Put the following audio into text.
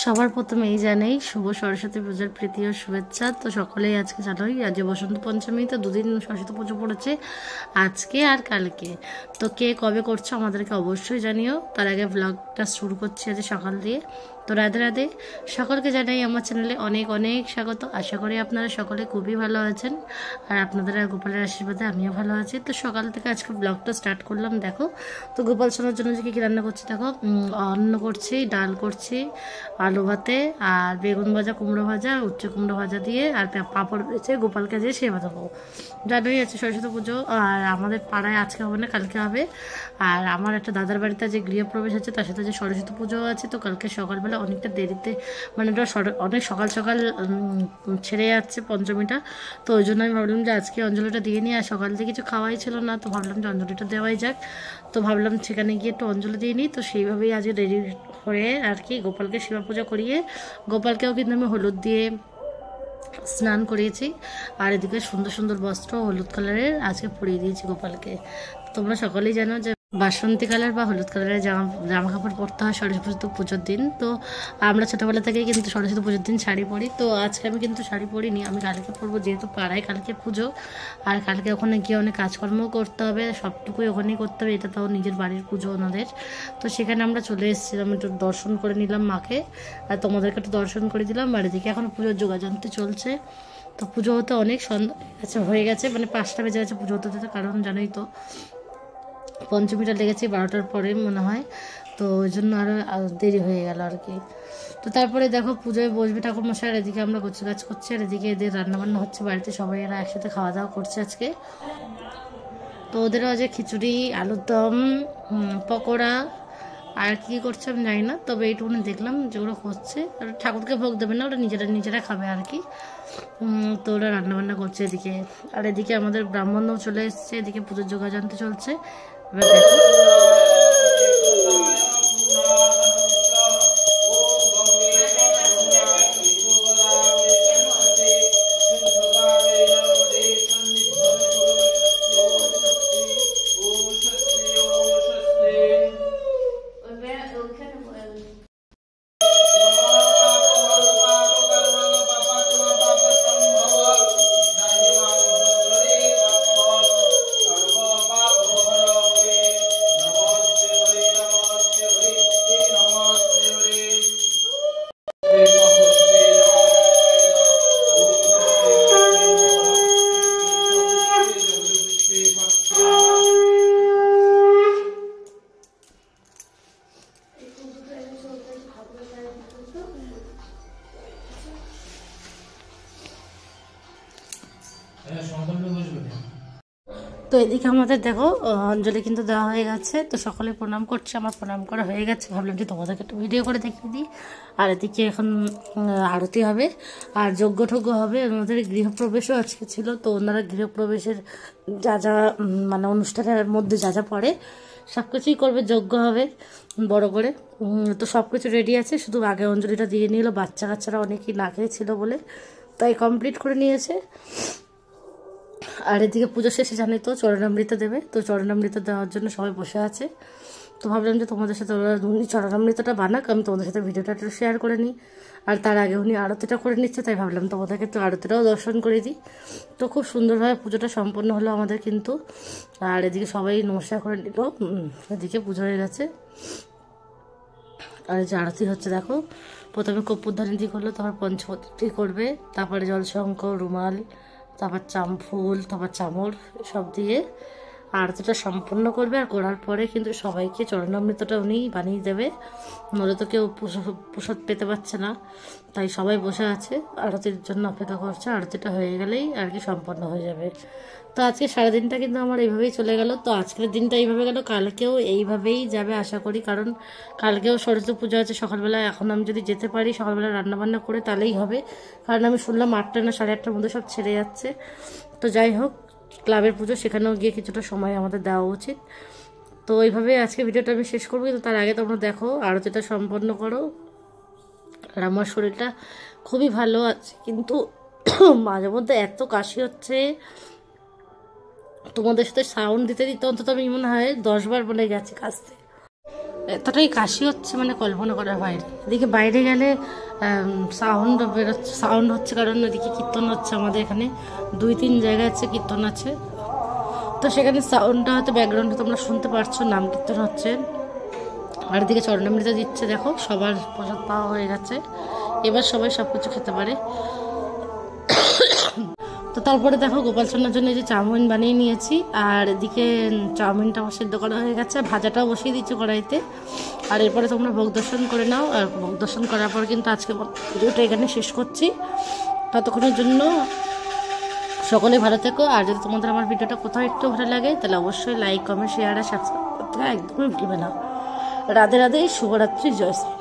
সবার প্রথমে এই জানাই শুভ সরস্বতী পূজার প্রীতি ও শুভেচ্ছা। তো সকলেই আজকে জানোই আজ বসন্ত পঞ্চমী, তো দুদিন সরস্বতী পুজো পড়েছে আজকে আর কালকে। তো কে কবে করছো আমাদেরকে অবশ্যই জানিও। তার আগে ব্লগটা শুরু করছি আজ সকাল দিয়ে। তো রাধে রাধে, সকলকে জানাই আমার চ্যানেলে অনেক অনেক স্বাগত। আশা করি আপনারা সকলে খুবই ভালো আছেন, আর আপনাদের আর গোপালের আশীর্বাদে আমিও ভালো আছি। তো সকাল থেকে আজকে ব্লগটা স্টার্ট করলাম। দেখো তো গোপাল সোনার জন্য যে কী রান্না করছি দেখো, অন্ন করছি, ডাল করছি, আলু ভাতে আর বেগুন ভাজা, কুমড়ো ভাজা, উচ্চ কুমড়ো ভাজা দিয়ে আর পাঁপড় রয়েছে, গোপালকে দিয়ে সেবা দেবো। জানোই আছে সরস্বতী পুজো, আর আমাদের পাড়ায় আজকে হবে না কালকে হবে। আর আমার একটা দাদার বাড়িতে যে গৃহপ্রবেশ আছে তার সাথে যে সরস্বতী পুজো আছে, তো কালকে সকালবেলা অনেকটা দেরিতে মানে ওটা অনেক সকাল সকাল ছেড়ে যাচ্ছে পঞ্চমীটা। তো ওই জন্য আমি ভাবলাম যে আজকে অঞ্জলিটা দিয়ে নিই, আর সকাল থেকে কিছু খাওয়াই ছিল না, তো ভাবলাম যে অঞ্জলিটা দেওয়াই যাক। তো ভাবলাম সেখানে গিয়ে একটু অঞ্জলি দিয়ে নিই। তো সেইভাবেই আজকে রেডি হয়ে আর কি গোপালকে সেবা পূজা করিয়ে, গোপালকেও কিন্তু আমি হলুদ দিয়ে স্নান করিয়েছি, আর এদিকে সুন্দর সুন্দর বস্ত্র হলুদ কালারের আজকে পরিয়ে দিয়েছি গোপালকে। তোমরা সকলেই জানো যে বাসন্তী কালার বা হলুদ কালারের জামা কাপড় পরতে হয় সরস্বতী পুজোর দিন। তো আমরা ছোটোবেলা থেকেই কিন্তু সরস্বতী পুজোর দিন শাড়ি পরি। তো আজকে আমি কিন্তু শাড়ি পরিনি, আমি কালকে পরবো, যেহেতু পাড়ায় কালকে পুজো, আর কালকে ওখানে গিয়ে অনেক কাজকর্মও করতে হবে, সবটুকুই ওখানেই করতে হবে, এটা তাও নিজের বাড়ির পুজো ওনাদের। তো সেখানে আমরা চলে এসেছিলাম, একটু দর্শন করে নিলাম মাকে, আর তোমাদেরকে একটু দর্শন করে দিলাম। বাড়ি থেকে এখন পুজোর যোগাযন্ত্র চলছে। তো পুজো হতে অনেক সন্ধ্যা হয়ে গেছে, মানে 5টা বেজে গেছে পুজো হতে হতে, কারণ জানোই তো পঞ্চমীটা লেগেছে 12টার পরে মনে হয়, তো ওই জন্য আরও দেরি হয়ে গেল আর কি। তো তারপরে দেখো পুজোয় বসবে ঠাকুরমশাই, আর এদিকে আমরা কচু গাছ করছি, আর এদিকে এদের রান্নাবান্না হচ্ছে বাড়িতে, সবাই এরা একসাথে খাওয়া দাওয়া করছে আজকে। তো ওদেরও আজ খিচুড়ি, আলুর দম, পকোড়া আর কি করছে আমি জানি না, তবে এইটুকুনি দেখলাম যেগুলো করছে। আর ঠাকুরকে ভোগ দেবে না, ওরা নিজেরা খাবে আর কি। তো ওরা রান্নাবান্না করছে এদিকে, আর এদিকে আমাদের ব্রাহ্মণও চলে এসছে, এদিকে পুজোর যোগাযন্ত্র চলছে। এবার দেখো তো এদিকে আমাদের দেখো অঞ্জলি কিন্তু দেওয়া হয়ে গেছে। তো সকলে প্রণাম করছে, আমার প্রণাম করা হয়ে গেছে, ভাবলাম যে তোমাদেরকে একটু ভিডিও করে দেখিয়ে দিই। আর এদিকে এখন আরতি হবে আর যজ্ঞ ঠজ্ঞ হবে। আমাদের গৃহপ্রবেশও আজকে ছিল, তো ওনারা গৃহপ্রবেশের যা যা মানে অনুষ্ঠানের মধ্যে যা যা পড়ে সব কিছুই করবে, যজ্ঞ হবে বড় করে। তো সব কিছু রেডি আছে, শুধু আগে অঞ্জলিটা দিয়ে নিল, বাচ্চা কাচ্চারা অনেকেই না খেয়েছিল বলে তাই কমপ্লিট করে নিয়েছে। আর এদিকে পুজো শেষে জানি তো চরণামৃত দেবে, তো চরণামৃত দেওয়ার জন্য সবাই বসে আছে। তো ভাবলাম যে তোমাদের সাথে উনি চরণামৃতটা বানাক, আমি তোমাদের সাথে ভিডিওটা একটু শেয়ার করে নিই। আর তার আগে উনি আরতিটা করে নিচ্ছে, তাই ভাবলাম তোমাদেরকে একটু আরতিটাও দর্শন করে দিই। তো খুব সুন্দরভাবে পুজোটা সম্পন্ন হলো আমাদের কিন্তু। আর এদিকে সবাই নমস্কার করে নিল, এদিকে পুজো হয়ে গেছে। আর যে আরতি হচ্ছে দেখো, প্রথমে কর্পূরধানিটি করলো, তারপর পঞ্চপতি করবে, তারপরে জলশঙ্খ, রুমাল, তারপর চামফুল, তারপর চামর সব দিয়ে আরতিটা সম্পূর্ণ করবে। আর করার পরে কিন্তু সবাইকে চরণামৃতটা উনি বানিয়ে দেবে, নইলে তো কেউ প্রসাদ পেতে পারছে না, তাই সবাই বসে আছে আরতির জন্য অপেক্ষা করছে। আরতিটা হয়ে গেলেই আর কি সম্পন্ন হয়ে যাবে। তো আজকে সারাদিনটা কিন্তু আমার এইভাবেই চলে গেল। তো আজকের দিনটা এইভাবে গেল, কালকেও এইভাবেই যাবে আশা করি, কারণ কালকেও সরস্বতী পুজো আছে সকালবেলা। এখন আমি যদি যেতে পারি সকালবেলা রান্নাবান্না করে তাহলেই হবে, কারণ আমি শুনলাম 8টা না 8:30টার মধ্যে সব ছেড়ে যাচ্ছে। তো যাই হোক, ক্লাবের পুজো, সেখানেও গিয়ে কিছুটা সময় আমাদের দেওয়া উচিত। তো এইভাবে আজকে ভিডিওটা আমি শেষ করবো, কিন্তু তার আগে তোমরা দেখো আরতিটা সম্পন্ন করো। আর আমার শরীরটা খুবই ভালো আছে, কিন্তু মাঝে মধ্যে এত কাশি হচ্ছে, তোমাদের সাথে সাউন্ড দিতে দিতে অন্তত আমি মনে হয় 10 বার বলে গেছি কাশতে। এতটাই কাশি হচ্ছে মানে কল্পনা করার বাইরে। এদিকে বাইরে গেলে সাউন্ড বেরোচ্ছে, সাউন্ড হচ্ছে কারণ এদিকে কীর্তন হচ্ছে। আমাদের এখানে 2-3 জায়গায় আছে কীর্তন আছে, তো সেখানে সাউন্ডটা হয়তো ব্যাকগ্রাউন্ডে তোমরা শুনতে পারছো, নাম কীর্তন হচ্ছে। আর এদিকে চরণামৃত দিচ্ছে, দেখো সবার প্রসাদ পাওয়া হয়ে গেছে, এবার সবাই সব কিছু খেতে পারে। তো তারপরে দেখো গোপাল সোনার জন্য যে চাউমিন বানিয়ে নিয়েছি, আর এদিকে চাউমিনটাও সিদ্ধ করা হয়ে গেছে, ভাজাটাও বসিয়ে দিচ্ছি কড়াইতে। আর এরপরে তোমরা ভোগ দর্শন করে নাও। আর ভোগ দর্শন করার পর কিন্তু আজকে ভিডিওটা এখানে শেষ করছি। ততক্ষণের জন্য সকলেই ভালো থেকো। আর যদি তোমাদের আমার ভিডিওটা কোথাও একটু ভালো লাগে তাহলে অবশ্যই লাইক, কমেন্ট, শেয়ার আর সাবস্ক্রাইব করতে একদমই ভুলবে না। রাধে রাধে, শুভরাত্রি, জয় শ্রী।